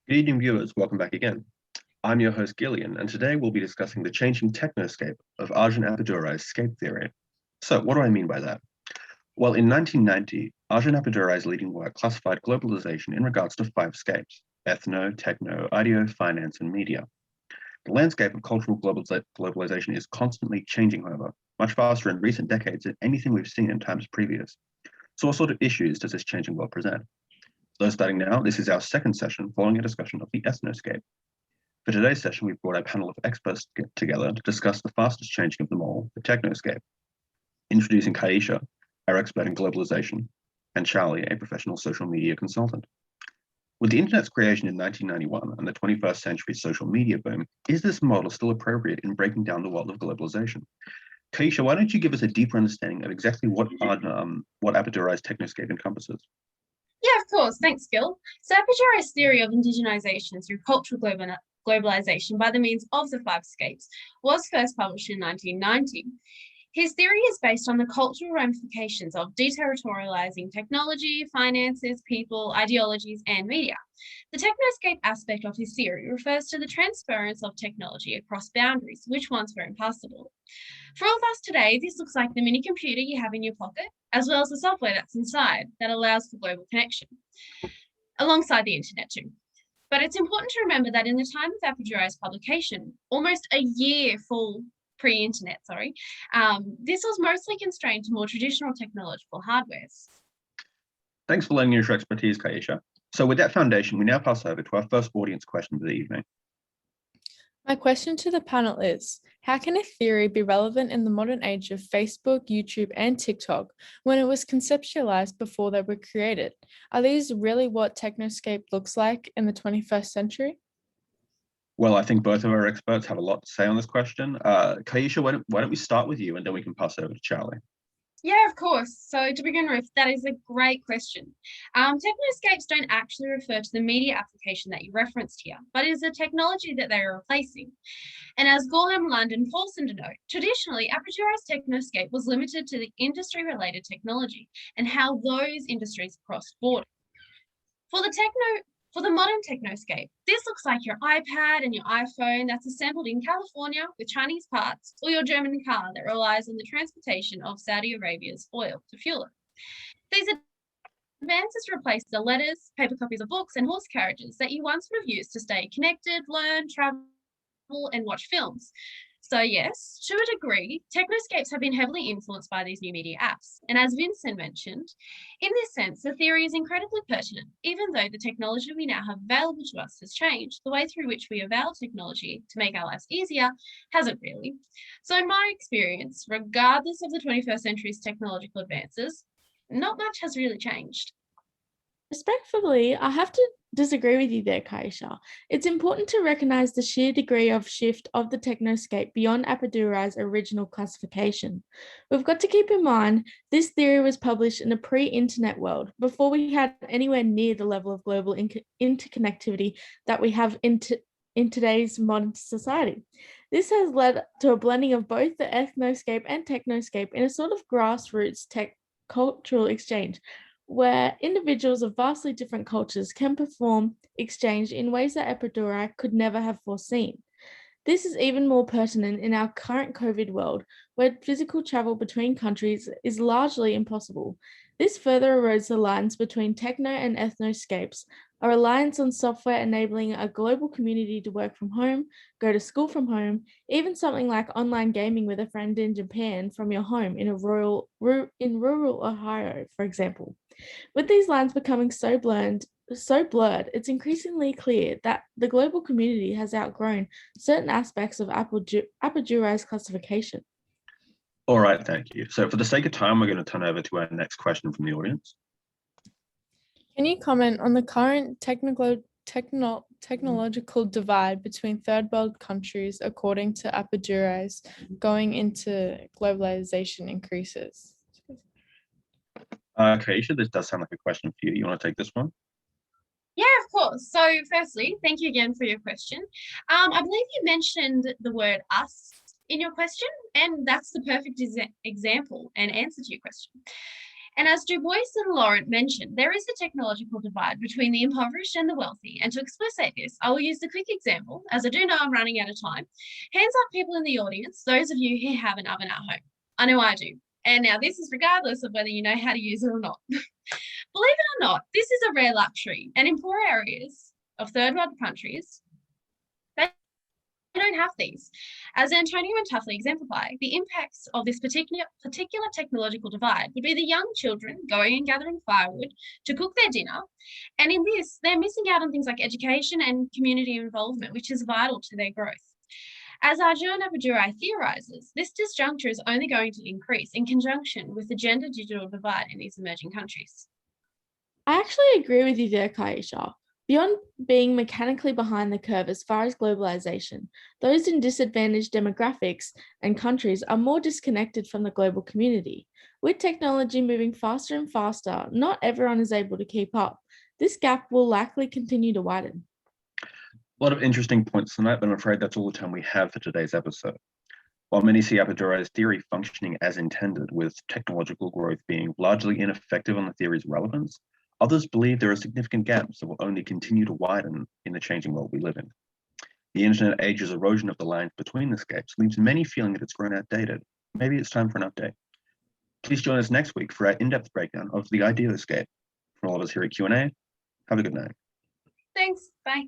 Good evening, viewers. Welcome back again. I'm your host, Gillian, and today we'll be discussing the changing technoscape of Arjun Appadurai's scape theory. So, what do I mean by that? Well, in 1990, Arjun Appadurai's leading work classified globalization in regards to five scapes: ethno, techno, ideo, finance, and media. The landscape of cultural globalization is constantly changing, however, much faster in recent decades than anything we've seen in times previous. So, what sort of issues does this changing world present? So starting now, this is our second session following a discussion of the ethnoscape. For today's session, we've brought a panel of experts together to discuss the fastest changing of them all, the technoscape. Introducing Kaisha, our expert in globalization, and Charlie, a professional social media consultant. With the internet's creation in 1991 and the 21st century social media boom, is this model still appropriate in breaking down the world of globalization? Kaisha, why don't you give us a deeper understanding of exactly what Appadurai's technoscape encompasses? Yeah, of course. Thanks, Gil. So Appadurai's theory of indigenization through cultural globalization by the means of the five scapes was first published in 1990. His theory is based on the cultural ramifications of deterritorializing technology, finances, people, ideologies, and media. The technoscape aspect of his theory refers to the transference of technology across boundaries, which once were impassable. For all of us today, this looks like the mini computer you have in your pocket, as well as the software that's inside that allows for global connection, alongside the internet too. But it's important to remember that in the time of Appadurai's publication, almost a year full pre-internet, this was mostly constrained to more traditional technological hardwares. Thanks for lending your expertise, Kaisha. So with that foundation, we now pass over to our first audience question of the evening. My question to the panel is, how can a theory be relevant in the modern age of Facebook, YouTube, and TikTok when it was conceptualized before they were created? Are these really what technoscape looks like in the 21st century? Well, I think both of our experts have a lot to say on this question. Kaisha, why don't we start with you and then we can pass over to Charlie. Yeah, of course. So to begin with, that is a great question. Technoscapes don't actually refer to the media application that you referenced here, but is a technology that they are replacing. And as Gorham, Lund, and Paulson denote, traditionally, Appadurai's technoscape was limited to the industry-related technology and how those industries crossed borders. For the modern technoscape, this looks like your iPad and your iPhone that's assembled in California with Chinese parts, or your German car that relies on the transportation of Saudi Arabia's oil to fuel it. These advances replace the letters, paper copies of books, and horse carriages that you once would have used to stay connected, learn, travel, and watch films. So yes, to a degree, technoscapes have been heavily influenced by these new media apps. And as Vincent mentioned, in this sense, the theory is incredibly pertinent. Even though the technology we now have available to us has changed, the way through which we avail technology to make our lives easier hasn't really. So in my experience, regardless of the 21st century's technological advances, not much has really changed. Respectfully, I have to disagree with you there, Kaisha. It's important to recognize the sheer degree of shift of the technoscape beyond Appadurai's original classification. We've got to keep in mind this theory was published in a pre-internet world, before we had anywhere near the level of global interconnectivity that we have in today's modern society. This has led to a blending of both the ethnoscape and technoscape in a sort of grassroots tech cultural exchange, where individuals of vastly different cultures can perform exchange in ways that Appadurai could never have foreseen. This is even more pertinent in our current COVID world, where physical travel between countries is largely impossible. This further erodes the lines between techno and ethnoscapes, a reliance on software enabling a global community to work from home, go to school from home, even something like online gaming with a friend in Japan from your home in rural Ohio, for example. With these lines becoming so blurred, it's increasingly clear that the global community has outgrown certain aspects of Appadurai's classification. All right, thank you. So for the sake of time, we're going to turn over to our next question from the audience. Can you comment on the current technological divide between third world countries according to Appadurai's going into globalization increases? Kaisha, this does sound like a question for you. You want to take this one? Yeah, of course. So firstly, thank you again for your question. I believe you mentioned the word us in your question, and that's the perfect example and answer to your question. And as Du Bois and Laurent mentioned, there is a technological divide between the impoverished and the wealthy. And to explicate this, I will use the quick example, as I do know I'm running out of time. Hands up, people in the audience, those of you who have an oven at home. I know I do. And now this is regardless of whether you know how to use it or not. Believe it or not, this is a rare luxury. And in poor areas of third world countries, they don't have these. As Antonio and Tuffley exemplify, the impacts of this particular technological divide would be the young children going and gathering firewood to cook their dinner. And in this, they're missing out on things like education and community involvement, which is vital to their growth. As Arjun Appadurai theorizes, this disjuncture is only going to increase in conjunction with the gender digital divide in these emerging countries. I actually agree with you there, Kaisha. Beyond being mechanically behind the curve as far as globalization, those in disadvantaged demographics and countries are more disconnected from the global community. With technology moving faster and faster, not everyone is able to keep up. This gap will likely continue to widen. A lot of interesting points tonight, but I'm afraid that's all the time we have for today's episode. While many see Appadurai's theory functioning as intended, with technological growth being largely ineffective on the theory's relevance, others believe there are significant gaps that will only continue to widen in the changing world we live in. The internet age's erosion of the lines between the scapes leaves many feeling that it's grown outdated. Maybe it's time for an update. Please join us next week for our in-depth breakdown of the idea of escape. From all of us here at Q&A, have a good night. Thanks. Bye.